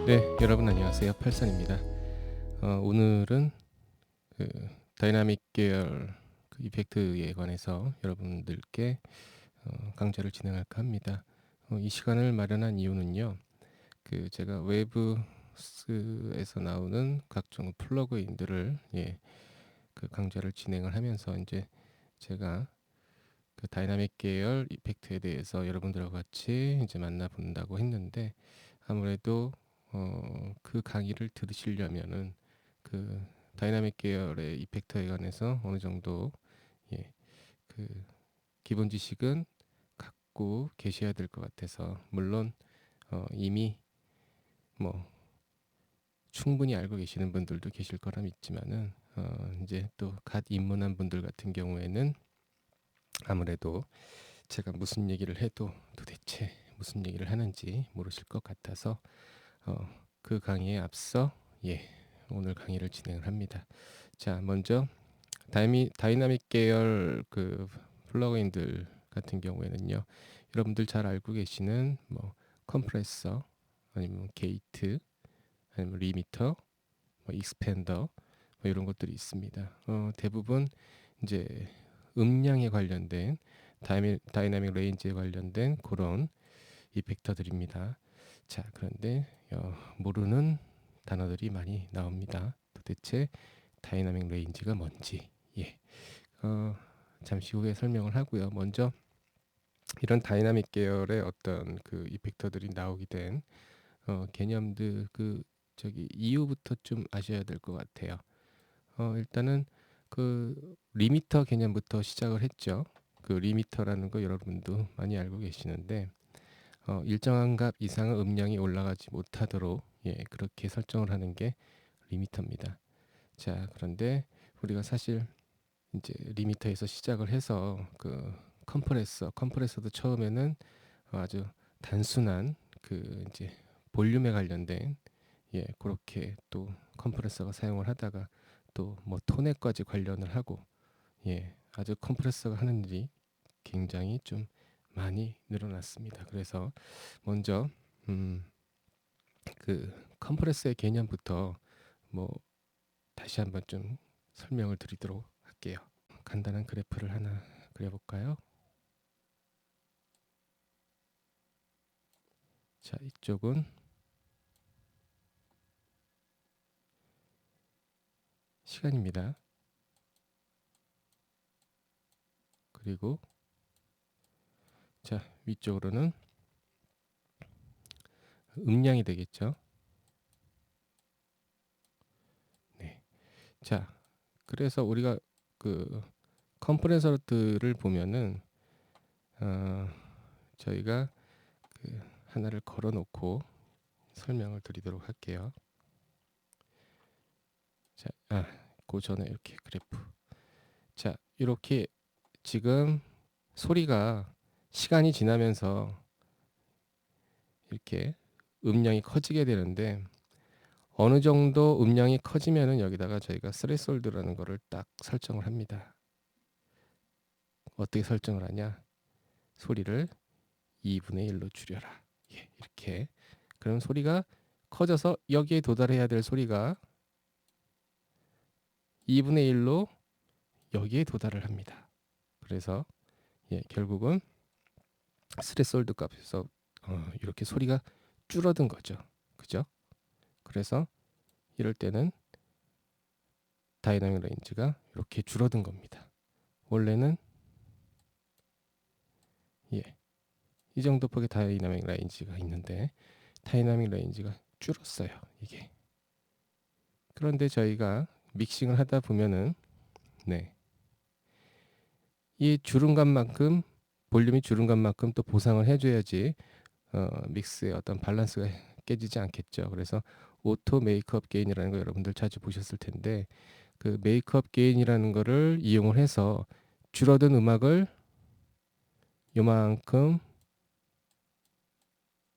네, 여러분 안녕하세요. 팔산입니다. 오늘은 그 다이나믹 계열 이펙트에 관해서 여러분들께 강좌를 진행할까 합니다. 이 시간을 마련한 이유는요. 제가 웨브스에서 나오는 각종 플러그인들을 그 강좌를 진행을 하면서 이제 제가 그 다이나믹 계열 이펙트에 대해서 여러분들과 같이 이제 만나본다고 했는데, 아무래도 그 강의를 들으시려면은 그 다이나믹 계열의 이펙터에 관해서 어느 정도 예, 그 기본 지식은 갖고 계셔야 될 것 같아서, 물론 이미 뭐 충분히 알고 계시는 분들도 계실 거라 믿지만은, 이제 또 갓 입문한 분들 같은 경우에는 아무래도 제가 무슨 얘기를 해도 도대체 무슨 얘기를 하는지 모르실 것 같아서 어, 그 강의에 앞서 오늘 강의를 진행을 합니다. 자, 먼저 다이나믹 계열 그 플러그인들 같은 경우에는요, 여러분들 잘 알고 계시는 뭐 컴프레서, 아니면 게이트, 아니면 리미터, 뭐 익스펜더, 뭐 이런 것들이 있습니다. 대부분 이제 음량에 관련된 다이나믹 레인지에 관련된 그런 이펙터들입니다. 자, 그런데 모르는 단어들이 많이 나옵니다. 도대체 다이나믹 레인지가 뭔지 어, 잠시 후에 설명을 하고요. 먼저 이런 다이나믹 계열의 어떤 그 이펙터들이 나오게 된 개념들, 저기 이유부터 좀 아셔야 될 것 같아요. 일단은 그 리미터 개념부터 시작을 했죠. 그 리미터라는 거 여러분도 많이 알고 계시는데, 일정한 값 이상의 음량이 올라가지 못하도록 그렇게 설정을 하는 게 리미터입니다. 자, 그런데 우리가 사실 이제 리미터에서 시작을 해서 그 컴프레서도 처음에는 아주 단순한 그 이제 볼륨에 관련된 그렇게 또 컴프레서가 사용을 하다가 또 뭐 톤에까지 관련을 하고 아주 컴프레서가 하는 일이 굉장히 좀 많이 늘어났습니다. 그래서 먼저 그 컴프레서의 개념부터 뭐 다시 한번 좀 설명을 드리도록 할게요. 간단한 그래프를 하나 그려볼까요? 자, 이쪽은 시간입니다. 그리고 자, 위쪽으로는 음량이 되겠죠. 네. 자, 그래서 우리가 그 컴프레서들을 보면은 저희가 그 하나를 걸어 놓고 설명을 드리도록 할게요. 자, 그 전에 이렇게 그래프. 자, 이렇게 지금 소리가 시간이 지나면서 이렇게 음량이 커지게 되는데, 어느 정도 음량이 커지면은 여기다가 저희가 스레솔드라는 거를 딱 설정을 합니다. 어떻게 설정을 하냐? 소리를 2분의 1로 줄여라. 이렇게. 그럼 소리가 커져서 여기에 도달해야 될 소리가 2분의 1로 여기에 도달을 합니다. 그래서 결국은 스레솔드 값에서 이렇게 소리가 줄어든 거죠. 그죠? 그래서 이럴 때는 다이나믹 레인지가 이렇게 줄어든 겁니다. 원래는 이 정도 폭의 다이나믹 레인지가 있는데 다이나믹 레인지가 줄었어요. 이게. 그런데 저희가 믹싱을 하다 보면은 이 줄은 값만큼, 볼륨이 줄은 값만큼 또 보상을 해줘야지 믹스의 어떤 밸런스가 깨지지 않겠죠. 그래서 오토 메이크업 게인이라는 거 여러분들 자주 보셨을 텐데, 그 메이크업 게인이라는 거를 이용을 해서 줄어든 음악을 요만큼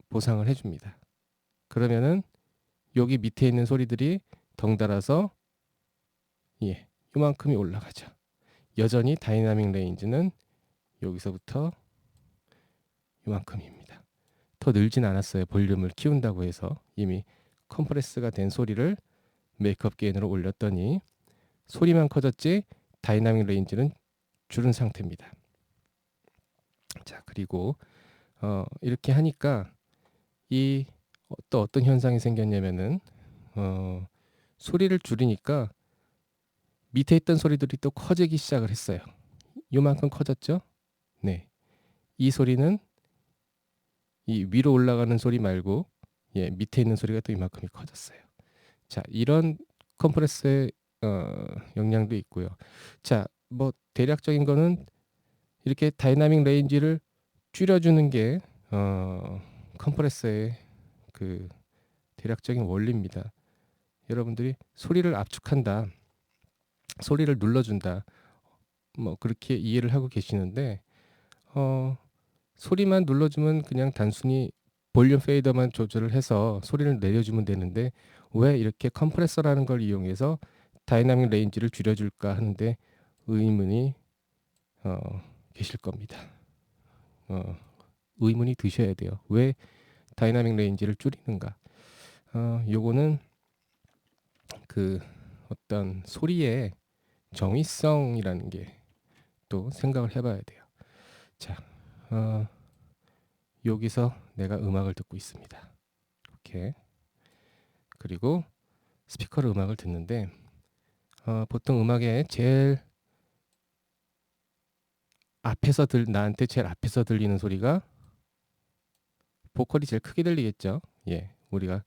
보상을 해줍니다. 그러면은 여기 밑에 있는 소리들이 덩달아서 요만큼이 올라가죠. 여전히 다이나믹 레인지는 여기서부터 요만큼입니다. 더 늘진 않았어요. 볼륨을 키운다고 해서 이미 컴프레스가 된 소리를 메이크업 게인으로 올렸더니 소리만 커졌지 다이나믹 레인지는 줄은 상태입니다. 자, 그리고 이렇게 하니까 이 또 어떤 현상이 생겼냐면은 소리를 줄이니까 밑에 있던 소리들이 또 커지기 시작을 했어요. 요만큼 커졌죠? 네. 이 소리는 이 위로 올라가는 소리 말고 밑에 있는 소리가 또 이만큼이 커졌어요. 자, 이런 컴프레서의 영향도 있고요. 자, 뭐 대략적인 거는 이렇게 다이나믹 레인지를 줄여주는 게 컴프레서의 그 대략적인 원리입니다. 여러분들이 소리를 압축한다, 소리를 눌러준다, 뭐 그렇게 이해를 하고 계시는데 소리만 눌러주면 그냥 단순히 볼륨 페이더만 조절을 해서 소리를 내려주면 되는데 왜 이렇게 컴프레서라는 걸 이용해서 다이나믹 레인지를 줄여줄까 하는데 의문이 계실 겁니다. 의문이 드셔야 돼요. 왜 다이나믹 레인지를 줄이는가? 요거는 그 어떤 소리의 정의성이라는 게 또 생각을 해봐야 돼요. 자, 여기서 내가 음악을 듣고 있습니다. 이렇게. 그리고 스피커로 음악을 듣는데 보통 음악에 제일 나한테 제일 앞에서 들리는 소리가 보컬이 제일 크게 들리겠죠. 예, 우리가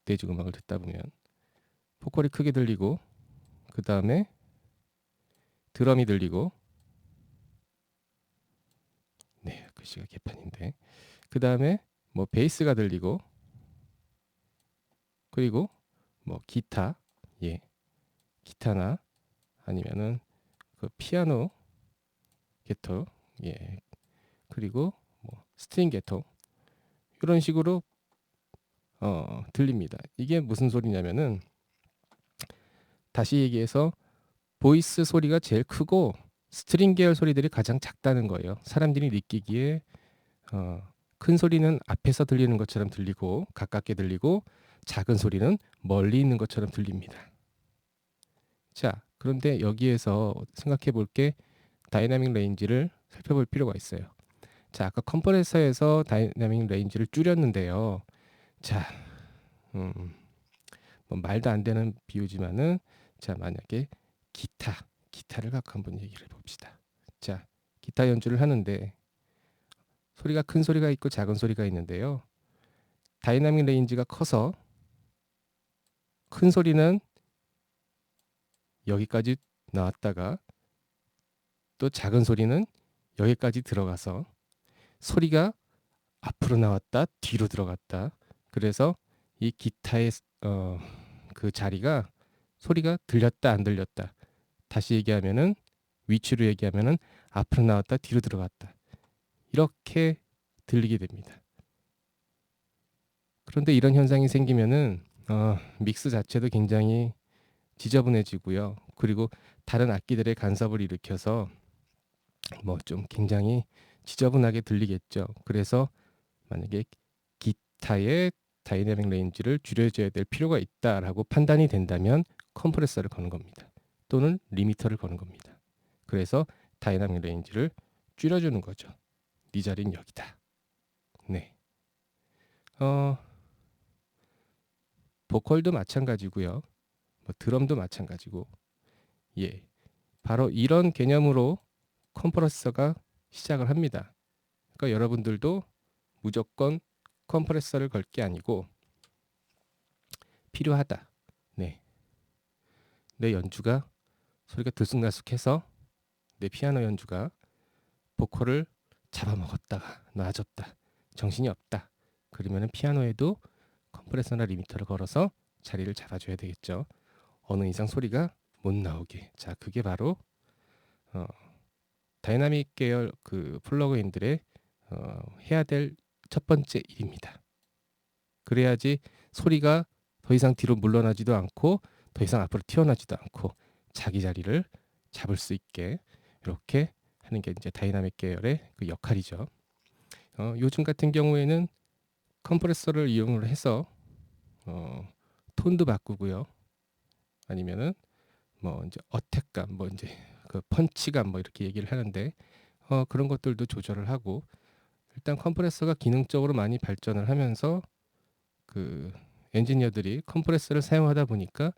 대중음악을 듣다 보면 보컬이 크게 들리고 그 다음에 드럼이 들리고, 네, 글씨가 개판인데, 그 다음에 뭐 베이스가 들리고, 그리고 뭐 기타, 예, 기타나 아니면은 그 피아노 계통, 예, 그리고 뭐 스트링 계통, 이런 식으로 들립니다. 이게 무슨 소리냐면은 다시 얘기해서 보이스 소리가 제일 크고 스트링 계열 소리들이 가장 작다는 거예요. 사람들이 느끼기에 큰 소리는 앞에서 들리는 것처럼 들리고 가깝게 들리고 작은 소리는 멀리 있는 것처럼 들립니다. 자, 그런데 여기에서 생각해 볼 게 다이나믹 레인지를 살펴볼 필요가 있어요. 자, 아까 컴프레서에서 다이나믹 레인지를 줄였는데요. 자, 뭐 말도 안 되는 비유지만은 자, 만약에 기타를 갖고 한번 얘기를 해봅시다. 자, 기타 연주를 하는데 소리가 큰 소리가 있고 작은 소리가 있는데요. 다이나믹 레인지가 커서 큰 소리는 여기까지 나왔다가 또 작은 소리는 여기까지 들어가서 소리가 앞으로 나왔다 뒤로 들어갔다. 그래서 이 기타의 그 자리가 소리가 들렸다 안 들렸다. 다시 얘기하면은 위치로 얘기하면은 앞으로 나왔다 뒤로 들어갔다. 이렇게 들리게 됩니다. 그런데 이런 현상이 생기면은 믹스 자체도 굉장히 지저분해지고요. 그리고 다른 악기들의 간섭을 일으켜서 뭐 좀 굉장히 지저분하게 들리겠죠. 그래서 만약에 기타의 다이내믹 레인지를 줄여줘야 될 필요가 있다라고 판단이 된다면 컴프레서를 거는 겁니다. 또는 리미터를 거는 겁니다. 그래서 다이내믹 레인지를 줄여주는 거죠. 네 자리는 여기다. 네. 보컬도 마찬가지고요. 뭐 드럼도 마찬가지고. 예. 바로 이런 개념으로 컴프레서가 시작을 합니다. 그러니까 여러분들도 무조건 컴프레서를 걸 게 아니고 필요하다. 네. 내 연주가 소리가 들쑥날쑥해서 내 피아노 연주가 보컬을 잡아먹었다가 놔줬다. 정신이 없다. 그러면은 피아노에도 컴프레서나 리미터를 걸어서 자리를 잡아줘야 되겠죠. 어느 이상 소리가 못 나오게. 자, 그게 바로 다이나믹 계열 그 플러그인들의 해야 될 첫 번째 일입니다. 그래야지 소리가 더 이상 뒤로 물러나지도 않고 더 이상 앞으로 튀어나지도 않고 자기 자리를 잡을 수 있게 이렇게 하는 게 이제 다이나믹 계열의 그 역할이죠. 요즘 같은 경우에는 컴프레서를 이용을 해서 톤도 바꾸고요. 아니면은 뭐 이제 어택감, 뭐 이제 그 펀치감 뭐 이렇게 얘기를 하는데 그런 것들도 조절을 하고, 일단 컴프레서가 기능적으로 많이 발전을 하면서 그 엔지니어들이 컴프레서를 사용하다 보니까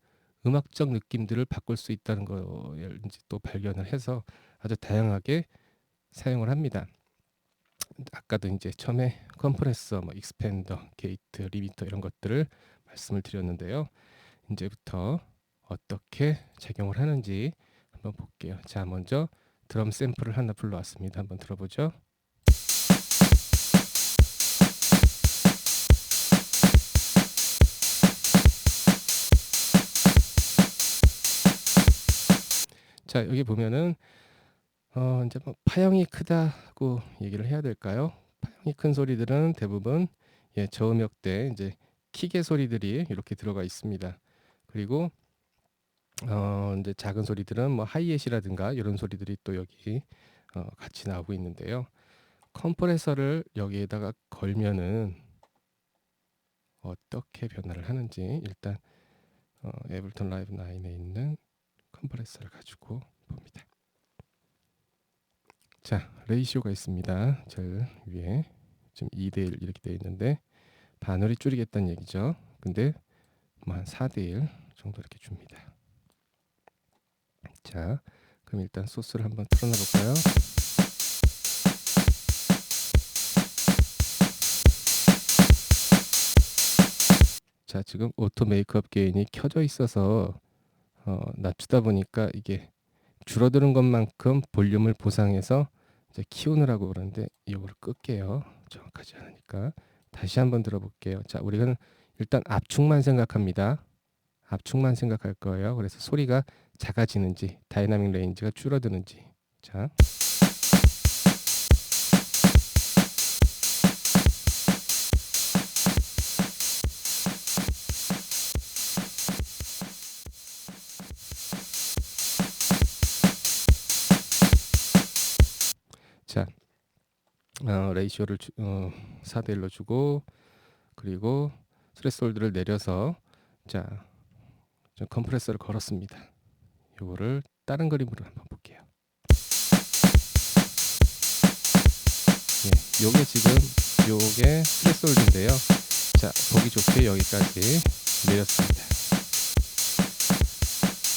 음악적 느낌들을 바꿀 수 있다는 걸 이제 또 발견을 해서 아주 다양하게 사용을 합니다. 아까도 이제 처음에 컴프레서, 뭐 익스팬더, 게이트, 리미터 이런 것들을 말씀을 드렸는데요. 이제부터 어떻게 작용을 하는지 한번 볼게요. 자, 먼저 드럼 샘플을 하나 불러왔습니다. 한번 들어보죠. 자, 여기 보면은 이제 뭐 파형이 크다고 얘기를 해야 될까요? 파형이 큰 소리들은 대부분 저음역대 이제 킥의 소리들이 이렇게 들어가 있습니다. 그리고 이제 작은 소리들은 뭐 하이햇이라든가 이런 소리들이 또 여기 같이 나오고 있는데요. 컴프레서를 여기에다가 걸면은 어떻게 변화를 하는지 일단 에블턴 라이브 9에 있는 컴프레서를 가지고 봅니다. 자, 레이시오가 있습니다. 제일 위에 지금 2대1 이렇게 되어 있는데 반으로 줄이겠다는 얘기죠. 근데 뭐 한 4대1 정도 이렇게 줍니다. 자, 그럼 일단 소스를 한번 틀어놔 볼까요? 자, 지금 오토 메이크업 게인이 켜져 있어서 낮추다 보니까 이게 줄어드는 것만큼 볼륨을 보상해서 이제 키우느라고 그러는데 이거를 끌게요. 정확하지 않으니까. 다시 한번 들어볼게요. 자, 우리는 일단 압축만 생각합니다. 압축만 생각할 거예요. 그래서 소리가 작아지는지 다이나믹 레인지가 줄어드는지. 자, 자, 레이시오를 4대1로 주고, 그리고 스레스홀드를 내려서, 자, 좀 컴프레서를 걸었습니다. 요거를 다른 그림으로 한번 볼게요. 예, 요게 지금 요게 스레스홀드인데요. 자, 보기 좋게 여기까지 내렸습니다.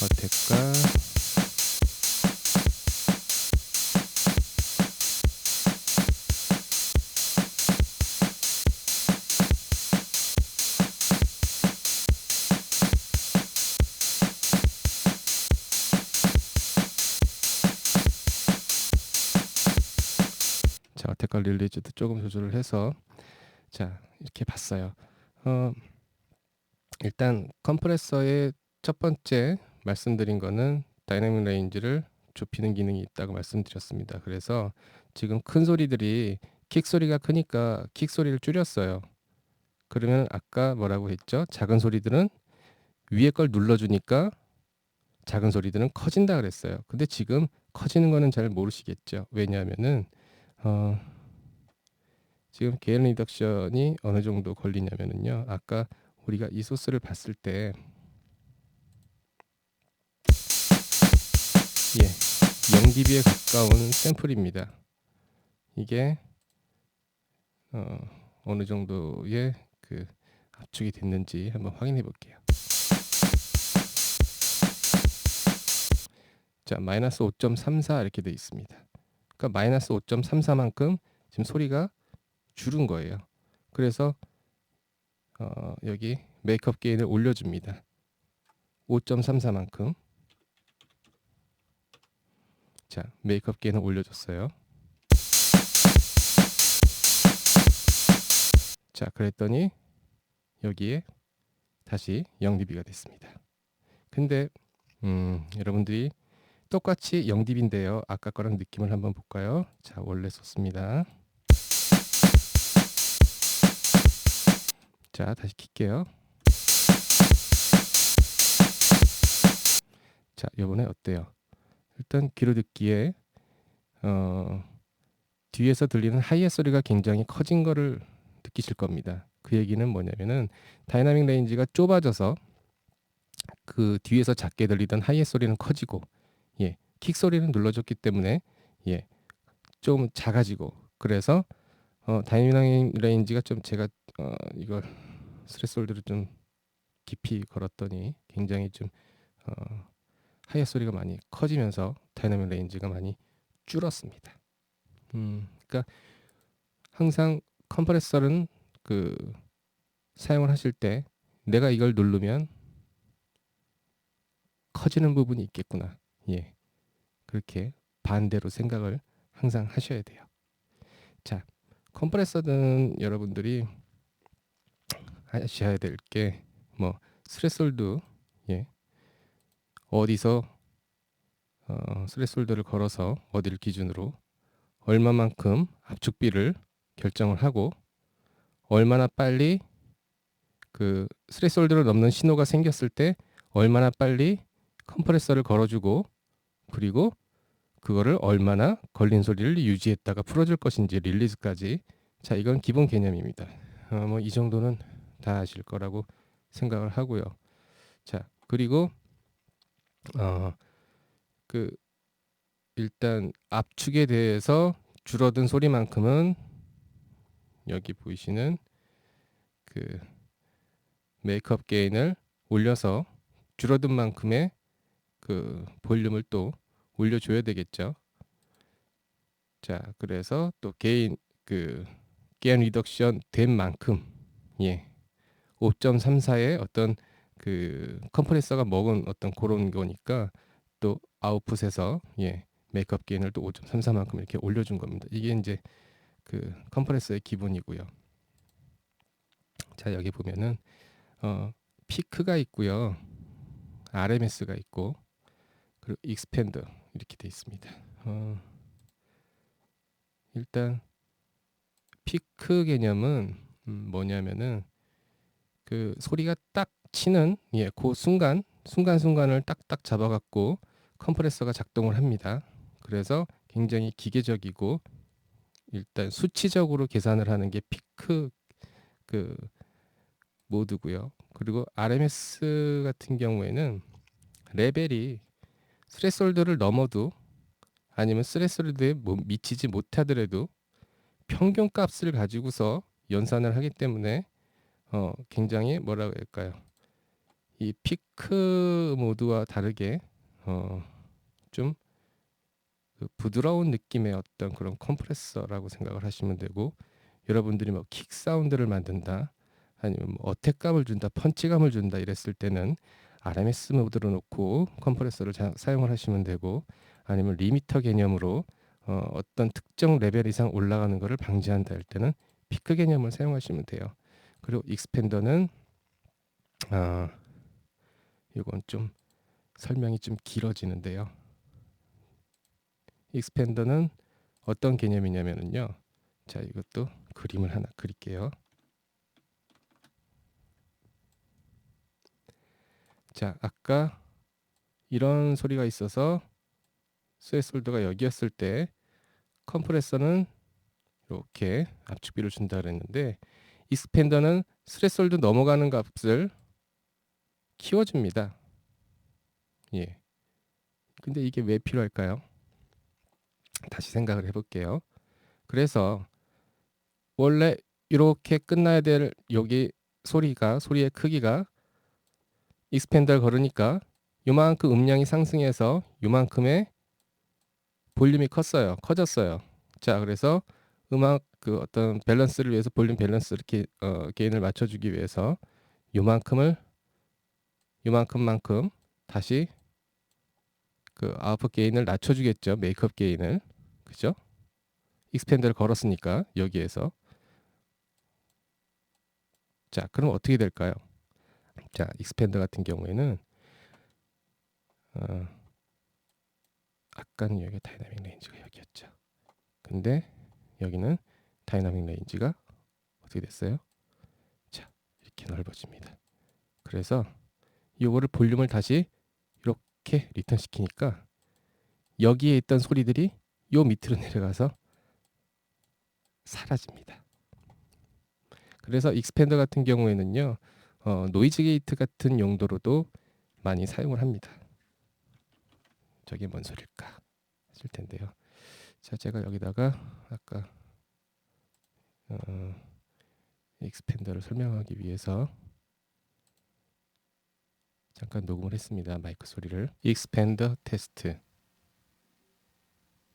어택과 자, 어택과 릴리즈도 조금 조절을 해서 자, 이렇게 봤어요. 일단 컴프레서의 첫 번째 말씀드린 거는 다이내믹 레인지를 좁히는 기능이 있다고 말씀드렸습니다. 그래서 지금 큰 소리들이 킥 소리가 크니까 킥 소리를 줄였어요. 그러면 아까 뭐라고 했죠? 작은 소리들은 위에 걸 눌러주니까 작은 소리들은 커진다 그랬어요. 근데 지금 커지는 거는 잘 모르시겠죠? 왜냐하면은 지금 게인 리덕션이 어느 정도 걸리냐면은요. 아까 우리가 이 소스를 봤을 때 0dB에 가까운 샘플입니다. 이게 어느 정도의 그 압축이 됐는지 한번 확인해 볼게요. 자, 마이너스 5.34 이렇게 돼 있습니다. 그러니까 마이너스 5.34만큼 지금 소리가 줄은 거예요. 그래서 여기 메이크업 게인을 올려줍니다. 5.34만큼. 자, 메이크업 게인을 올려줬어요. 자, 그랬더니 여기에 다시 0dB가 됐습니다. 근데 여러분들이 똑같이 0dB인데요. 아까 거랑 느낌을 한번 볼까요? 자, 원래 소스입니다. 자, 다시 킬게요. 자, 이번에 어때요? 일단 귀로 듣기에 뒤에서 들리는 하이햇 소리가 굉장히 커진 거를 느끼실 겁니다. 그 얘기는 뭐냐면은 다이나믹 레인지가 좁아져서 그 뒤에서 작게 들리던 하이햇 소리는 커지고, 예, 킥 소리는 눌러줬기 때문에, 예, 좀 작아지고, 그래서 다이나믹 레인지가 좀 제가 이걸 스레스홀드를 좀 깊이 걸었더니 굉장히 좀 어, 하이햇 소리가 많이 커지면서 다이나믹 레인지가 많이 줄었습니다. 그러니까 항상 컴프레서는 그 사용을 하실 때 내가 이걸 누르면 커지는 부분이 있겠구나. 예, 그렇게 반대로 생각을 항상 하셔야 돼요. 자, 컴프레서는 여러분들이 하셔야 될 게 뭐 스레스홀드, 예, 어디서 스레스홀드를 걸어서 어디를 기준으로 얼마만큼 압축비를 결정을 하고 얼마나 빨리 그 스레스홀드를 넘는 신호가 생겼을 때 얼마나 빨리 컴프레서를 걸어주고, 그리고 그거를 얼마나 걸린 소리를 유지했다가 풀어줄 것인지 릴리즈까지. 자, 이건 기본 개념입니다. 뭐 이 정도는 다 아실 거라고 생각을 하고요. 자, 그리고 그 일단 압축에 대해서 줄어든 소리만큼은 여기 보이시는 그 메이크업 게인을 올려서 줄어든 만큼의 그 볼륨을 또 올려줘야 되겠죠. 자, 그래서 또 게인 리덕션 된 만큼, 예, 5.34의 어떤 그 컴프레서가 먹은 어떤 그런 거니까 또 아웃풋에서, 예, 메이크업 게인을 또 5.34만큼 이렇게 올려준 겁니다. 이게 이제 그 컴프레서의 기본이고요. 자, 여기 보면은 피크가 있고요, RMS가 있고, 그리고 익스팬더 이렇게 돼 있습니다. 일단 피크 개념은 뭐냐면은 그 소리가 딱 치는, 예, 그 순간순간을 딱딱 잡아갖고 컴프레서가 작동을 합니다. 그래서 굉장히 기계적이고 일단 수치적으로 계산을 하는 게 피크 그 모드고요. 그리고 RMS 같은 경우에는 레벨이 스레스홀드를 넘어도 아니면 스레스홀드에 미치지 못하더라도 평균 값을 가지고서 연산을 하기 때문에 굉장히 뭐라고 할까요? 이 피크 모드와 다르게 좀 그 부드러운 느낌의 어떤 그런 컴프레서라고 생각을 하시면 되고, 여러분들이 뭐 킥 사운드를 만든다 아니면 뭐 어택감을 준다, 펀치감을 준다 이랬을 때는 RMS 모드로 놓고 컴프레서를 사용을 하시면 되고, 아니면 리미터 개념으로 어떤 특정 레벨 이상 올라가는 것을 방지한다 할 때는 피크 개념을 사용하시면 돼요. 그리고 익스팬더는 이건 좀 설명이 좀 길어지는데요. 익스팬더는 어떤 개념이냐면요. 자, 이것도 그림을 하나 그릴게요. 자, 아까 이런 소리가 있어서 스웨스홀더가 여기였을 때 컴프레서는 이렇게 압축비를 준다 그랬는데, 익스팬더는 스레스홀드 넘어가는 값을 키워줍니다. 예. 근데 이게 왜 필요할까요? 다시 생각을 해볼게요. 그래서 원래 이렇게 끝나야 될 여기 소리의 크기가 익스팬더를 걸으니까 요만큼 음량이 상승해서 요만큼의 볼륨이 커졌어요. 자, 그래서 음악 그 어떤 밸런스를 위해서, 볼륨 밸런스 이렇게 게인을 맞춰주기 위해서 요만큼만큼 다시 그 아웃풋 게인을 낮춰주겠죠. 메이크업 게인을, 그죠? 익스팬더를 걸었으니까 여기에서. 자, 그럼 어떻게 될까요? 자, 익스팬더 같은 경우에는 아까는 여기 다이나믹 레인지가 여기였죠. 근데 여기는 다이나믹 레인지가 어떻게 됐어요? 자, 이렇게 넓어집니다. 그래서 이거를 볼륨을 다시 이렇게 리턴 시키니까 여기에 있던 소리들이 요 밑으로 내려가서 사라집니다. 그래서 익스팬더 같은 경우에는요, 노이즈 게이트 같은 용도로도 많이 사용을 합니다. 저게 뭔 소릴까 하실 텐데요. 자, 제가 여기다가 아까 익스팬더를 설명하기 위해서 잠깐 녹음을 했습니다. 마이크 소리를. 익스팬더 테스트.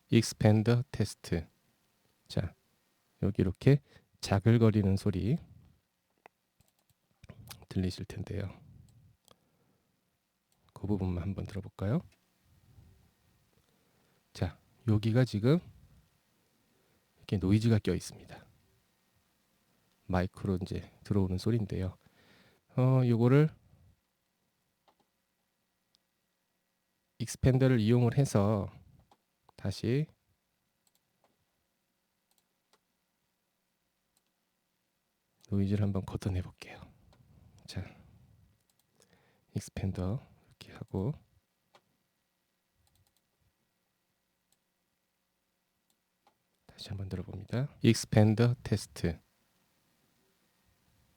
익스팬더 테스트. 자, 여기 이렇게 자글거리는 소리 들리실 텐데요. 그 부분만 한번 들어볼까요? 자, 여기가 지금 이렇게 노이즈가 껴 있습니다. 마이크로 이제 들어오는 소리인데요. 요거를 익스팬더를 이용을 해서 다시 노이즈를 한번 걷어내 볼게요. 자, 익스팬더 이렇게 하고 다시 한번 들어봅니다. 익스팬더 테스트.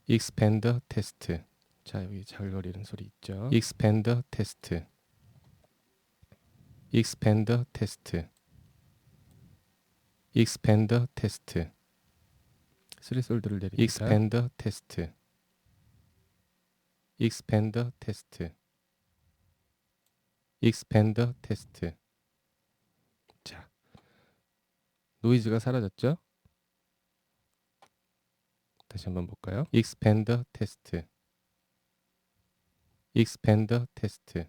익스팬더 테스트. 자, 여기 자글거리는 소리 있죠. 익스팬더 테스트. 익스팬더 테스트. 익스팬더 테스트. 스리솔드를 내립니다. 익스팬더 테스트. 익스팬더 테스트. 익스팬더 테스트. 자, 노이즈가 사라졌죠? 다시 한번 볼까요? 익스팬더 테스트. 익스팬더 테스트.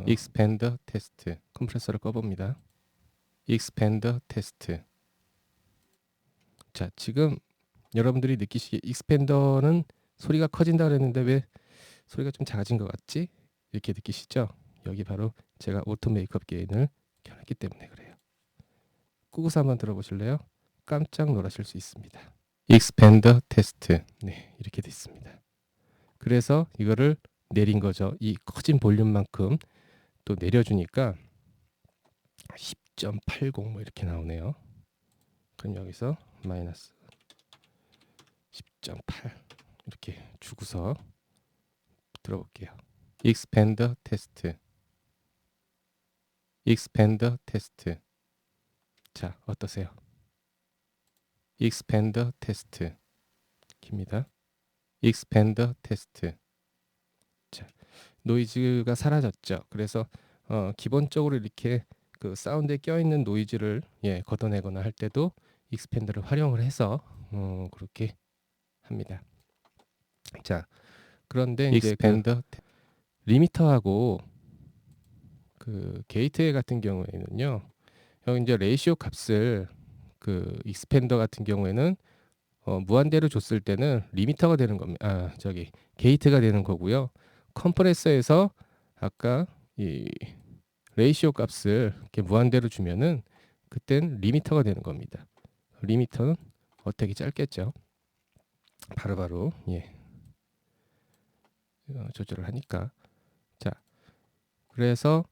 익스팬더 테스트. 컴프레서를 꺼봅니다. 익스팬더 테스트. 자, 지금 여러분들이 느끼시기에 익스팬더는 소리가 커진다 그랬는데 왜 소리가 좀 작아진 것 같지? 이렇게 느끼시죠? 여기 바로 제가 오토 메이크업 게인을 켜놨기 때문에 그래요. 끄고서 한번 들어보실래요? 깜짝 놀라실 수 있습니다. 익스팬더 테스트. 네, 이렇게 돼 있습니다. 그래서 이거를 내린 거죠. 이 커진 볼륨만큼 또 내려주니까 10.80 뭐 이렇게 나오네요. 그럼 여기서 마이너스 10.8 이렇게 주고서 들어볼게요. 익스팬더 테스트. 익스팬더 테스트. 자, 어떠세요? 익스팬더 테스트. 킵니다. 익스팬더 테스트. 자, 노이즈가 사라졌죠. 그래서 기본적으로 이렇게 그 사운드에 껴있는 노이즈를 걷어내거나 할 때도 익스팬더를 활용을 해서 그렇게 합니다. 자, 그런데 이제 익스팬더 리미터하고 그 게이트웨이 같은 경우에는요, 이제 레이시오 값을 그 익스팬더 같은 경우에는 무한대로 줬을 때는 리미터가 되는 겁니다. 저기 게이트가 되는 거고요. 컴프레서에서 아까 이 레이시오 값을 이렇게 무한대로 주면은 그땐 리미터가 되는 겁니다. 리미터는 어택이 짧겠죠. 바로바로 조절을 하니까. 자, 그래서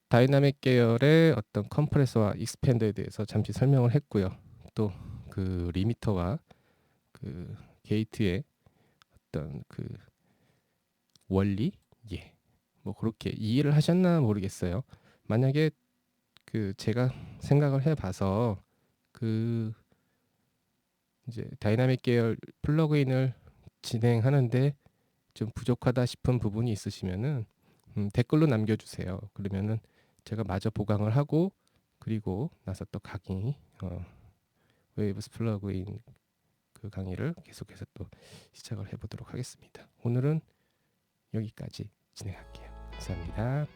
다이나믹 계열의 어떤 컴프레서와 익스팬더에 대해서 잠시 설명을 했고요. 또 그 리미터와 그 게이트의 어떤 그 원리, 뭐 그렇게 이해를 하셨나 모르겠어요. 만약에 그 제가 생각을 해봐서 그 이제 다이나믹 계열 플러그인을 진행하는데 좀 부족하다 싶은 부분이 있으시면은 댓글로 남겨주세요. 그러면은 제가 마저 보강을 하고 그리고 나서 또 강의 웨이브스 플러그인 그 강의를 계속해서 또 시작을 해보도록 하겠습니다. 오늘은 여기까지 진행할게요. 감사합니다.